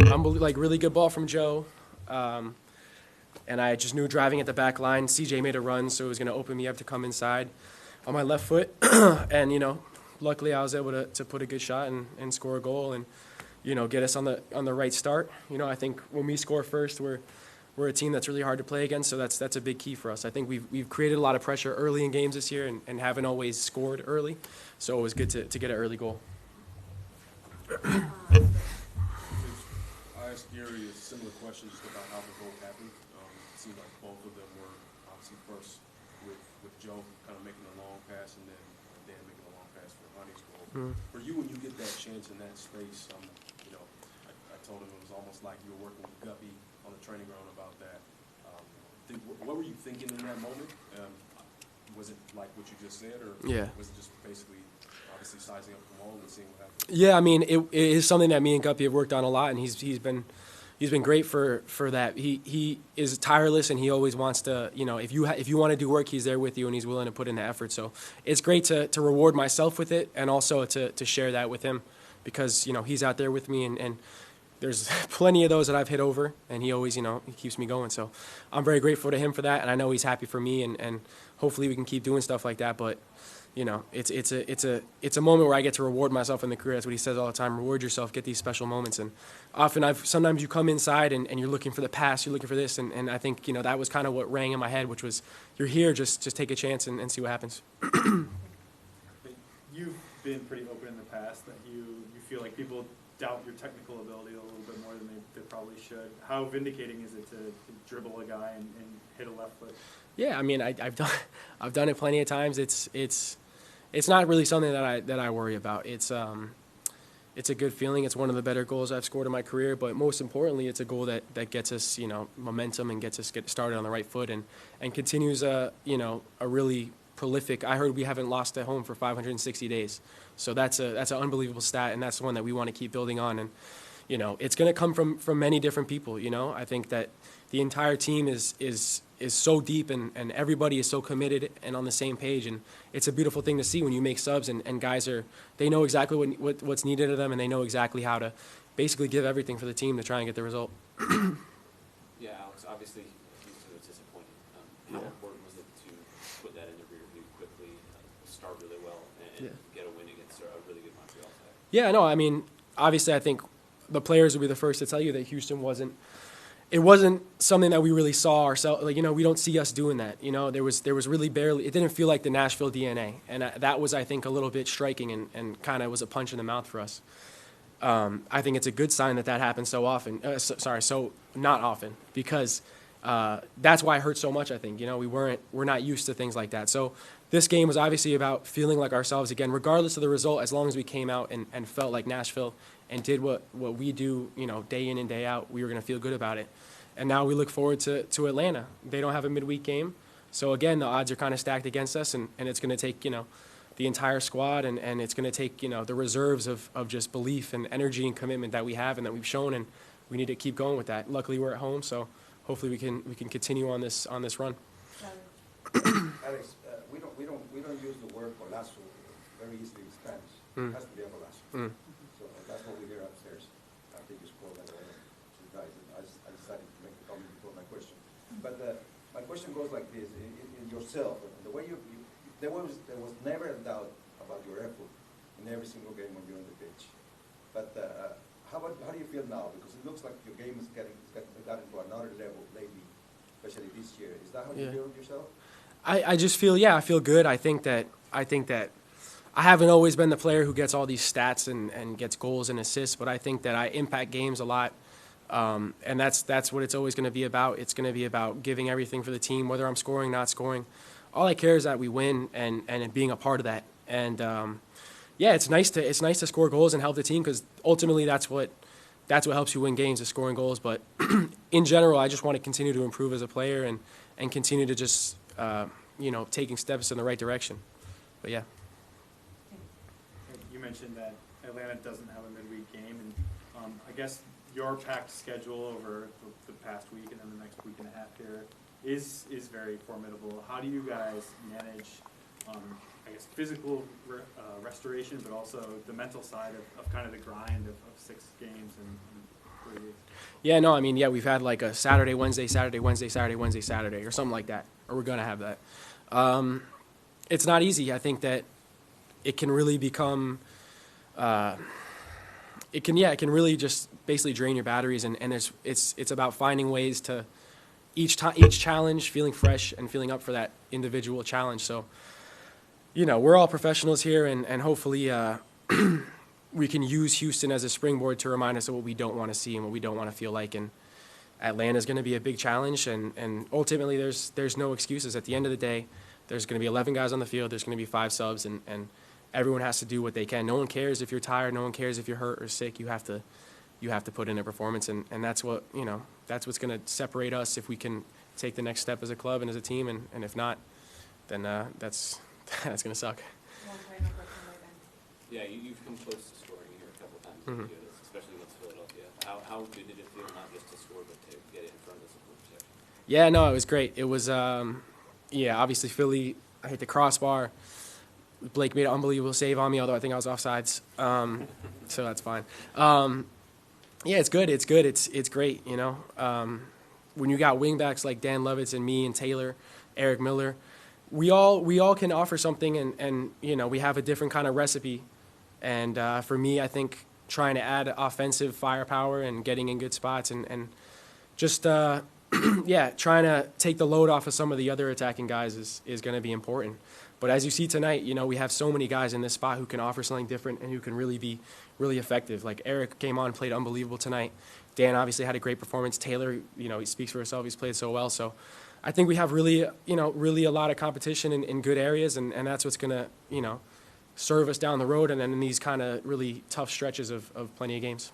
like really good ball from Joe. And I just knew driving at the back line, CJ made a run, so it was going to open me up to come inside on my left foot. And, luckily I was able to put a good shot and score a goal and, get us on the right start. I think when we score first, we're a team that's really hard to play against, so that's a big key for us. I think we've created a lot of pressure early in games this year and haven't always scored early, so it was good to get an early goal. I asked Gary a similar question just about how the goal happened. It seemed like both of them were obviously first with Joe kind of making a long pass and then Dan making a long pass for Honey's goal. For you, when you get that chance in that space, I told him it was almost like you were working with Guppy on the training ground about that. What were you thinking in that moment? Was it like what you just said, or was it just basically obviously sizing up the ball and seeing what happened? Yeah, I mean, it is something that me and Guppy have worked on a lot, and he's been great for that. He is tireless, and he always wants to, if you want to do work, he's there with you, and he's willing to put in the effort. So it's great to reward myself with it, and also to share that with him, because he's out there with me, and there's plenty of those that I've hit over, and he always he keeps me going. So I'm very grateful to him for that, and I know he's happy for me, and hopefully we can keep doing stuff like that. But it's a moment where I get to reward myself in the career. That's what he says all the time. Reward yourself, get these special moments. And often sometimes you come inside and you're looking for the pass, you're looking for this, and I think that was kind of what rang in my head, which was, you're here, just take a chance and see what happens. You've been pretty open in the past that you feel like people doubt your technical ability a little bit more than they probably should. How vindicating is it to dribble a guy and hit a left foot? Yeah, I mean, I've done it plenty of times. It's not really something that I worry about. It's a good feeling. It's one of the better goals I've scored in my career. But most importantly, it's a goal that gets us momentum and gets us started on the right foot and continues a really prolific. I heard we haven't lost at home for 560 days. So that's an unbelievable stat, and that's the one that we want to keep building on. And it's going to come from many different people. I think that the entire team is so deep, and everybody is so committed and on the same page. And it's a beautiful thing to see when you make subs and guys they know exactly what's needed of them, and they know exactly how to basically give everything for the team to try and get the result. Yeah, Alex, obviously it was disappointing. How important was it to put that in the rear view quickly, start really well, and get a win against a really good Montreal side? Yeah, no, I mean, obviously I think the players will be the first to tell you that Houston wasn't something that we really saw ourselves. Like, we don't see us doing that. There was really barely. It didn't feel like the Nashville DNA, and that was, I think, a little bit striking and kind of was a punch in the mouth for us. I think it's a good sign that happens so often. So not often, because that's why it hurt so much. I think we're not used to things like that. So this game was obviously about feeling like ourselves again, regardless of the result. As long as we came out and felt like Nashville and did what we do, day in and day out, we were going to feel good about it. And now we look forward to Atlanta. They don't have a midweek game. So, again, the odds are kind of stacked against us, and it's going to take, the entire squad, and it's going to take, the reserves of just belief and energy and commitment that we have and that we've shown, and we need to keep going with that. Luckily, we're at home, so hopefully we can continue on this run. Alex, we don't use the word golazo very easily in Spanish. It has to be a golazo. So that's what we hear upstairs. I think it's called that way. So guys, I decided to make the comment before my question. But my question goes like this: in yourself, the way there was never a doubt about your effort in every single game when you're on the pitch. But how do you feel now? Because it looks like your game has gotten to another level lately, especially this year. Is that how you feel yourself? I just feel I feel good. I think that I haven't always been the player who gets all these stats and gets goals and assists, but I think that I impact games a lot, and that's what it's always going to be about. It's going to be about giving everything for the team, whether I'm scoring, not scoring. All I care is that we win and being a part of that. And it's nice to score goals and help the team, because ultimately that's what helps you win games, is scoring goals. But in general, I just want to continue to improve as a player and continue to just taking steps in the right direction. But yeah. You mentioned that Atlanta doesn't have a midweek game, and I guess your packed schedule over the past week and then the next week and a half here is very formidable. How do you guys manage, I guess, physical restoration, but also the mental side of kind of the grind of 6 games and 3 weeks? Yeah, no, I mean, yeah, we've had like a Saturday, Wednesday, Saturday, Wednesday, Saturday, Wednesday, Saturday, or something like that, or we're going to have that. It's not easy. I think that it can really become, it can really just basically drain your batteries, and it's about finding ways to each challenge, feeling fresh and feeling up for that individual challenge. So, we're all professionals here, and hopefully we can use Houston as a springboard to remind us of what we don't want to see and what we don't want to feel like. And Atlanta's going to be a big challenge, and ultimately there's no excuses. At the end of the day, there's going to be 11 guys on the field, there's going to be 5 subs, and everyone has to do what they can. No one cares if you're tired, no one cares if you're hurt or sick. You have to put in a performance, and that's what, that's what's going to separate us if we can take the next step as a club and as a team, and if not, then that's going to suck. Yeah, you've come close to scoring here a couple times this year, especially against Philadelphia. How good did it feel not just to score, but to get it in front of the support section? Yeah, no, it was great. It was, obviously Philly, I hit the crossbar. Blake made an unbelievable save on me, although I think I was offsides, so that's fine. Yeah, it's good. It's good. It's great, when you got wingbacks like Dan Lovitz and me and Taylor, Eric Miller, we all can offer something, and we have a different kind of recipe. And for me, I think trying to add offensive firepower and getting in good spots and just, trying to take the load off of some of the other attacking guys is going to be important. But as you see tonight, we have so many guys in this spot who can offer something different and who can really be really effective. Like Eric came on, played unbelievable tonight. Dan obviously had a great performance. Taylor, he speaks for himself. He's played so well. So I think we have really, really a lot of competition in good areas, and that's what's going to, serve us down the road and then in these kind of really tough stretches of plenty of games.